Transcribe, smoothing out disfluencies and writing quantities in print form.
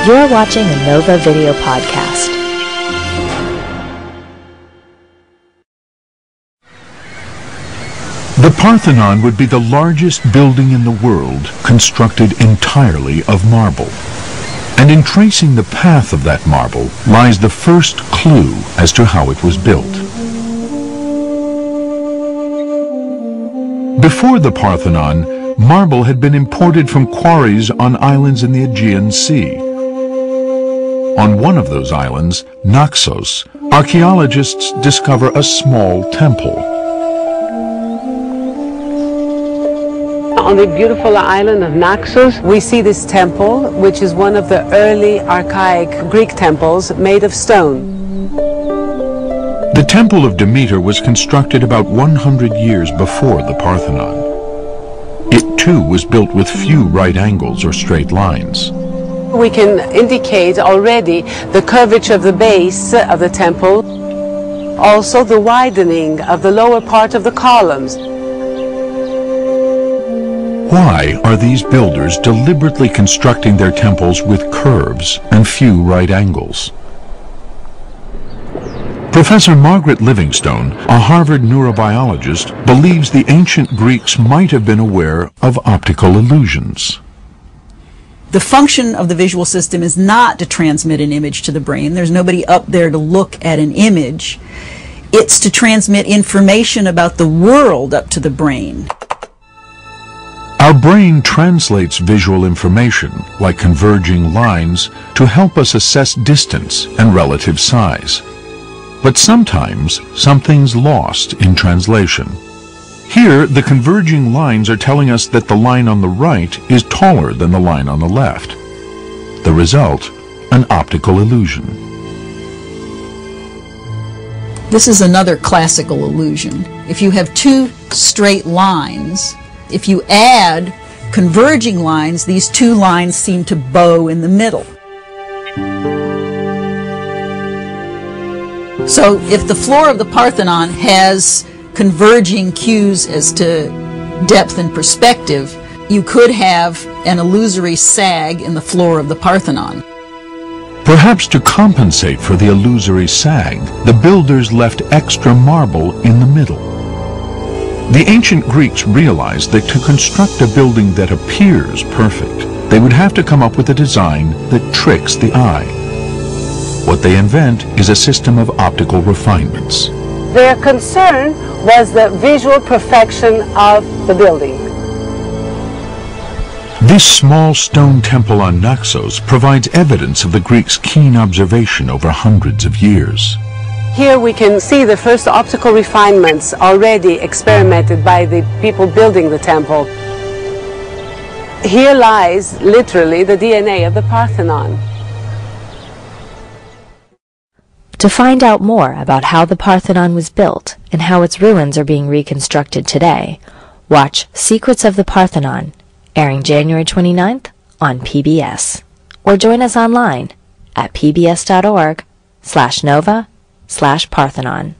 You're watching a Nova Video Podcast. The Parthenon would be the largest building in the world constructed entirely of marble. And in tracing the path of that marble lies the first clue as to how it was built. Before the Parthenon, marble had been imported from quarries on islands in the Aegean Sea. On one of those islands, Naxos, archaeologists discover a small temple. On the beautiful island of Naxos, we see this temple, which is one of the early archaic Greek temples made of stone. The Temple of Demeter was constructed about 100 years before the Parthenon. It too was built with few right angles or straight lines. We can indicate already the curvature of the base of the temple, also the widening of the lower part of the columns. Why are these builders deliberately constructing their temples with curves and few right angles? Professor Margaret Livingstone, a Harvard neurobiologist, believes the ancient Greeks might have been aware of optical illusions. The function of the visual system is not to transmit an image to the brain. There's nobody up there to look at an image. It's to transmit information about the world up to the brain. Our brain translates visual information, like converging lines, to help us assess distance and relative size. But sometimes something's lost in translation. Here, the converging lines are telling us that the line on the right is taller than the line on the left. The result, an optical illusion. This is another classical illusion. If you have two straight lines, if you add converging lines, these two lines seem to bow in the middle. So if the floor of the Parthenon has converging cues as to depth and perspective, you could have an illusory sag in the floor of the Parthenon. Perhaps to compensate for the illusory sag, the builders left extra marble in the middle. The ancient Greeks realized that to construct a building that appears perfect, they would have to come up with a design that tricks the eye. What they invent is a system of optical refinements. Their concern was the visual perfection of the building. This small stone temple on Naxos provides evidence of the Greeks' keen observation over hundreds of years. Here we can see the first optical refinements already experimented by the people building the temple. Here lies literally the DNA of the Parthenon. To find out more about how the Parthenon was built and how its ruins are being reconstructed today, watch Secrets of the Parthenon, airing January 29th on PBS. Or join us online at pbs.org/Nova/Parthenon.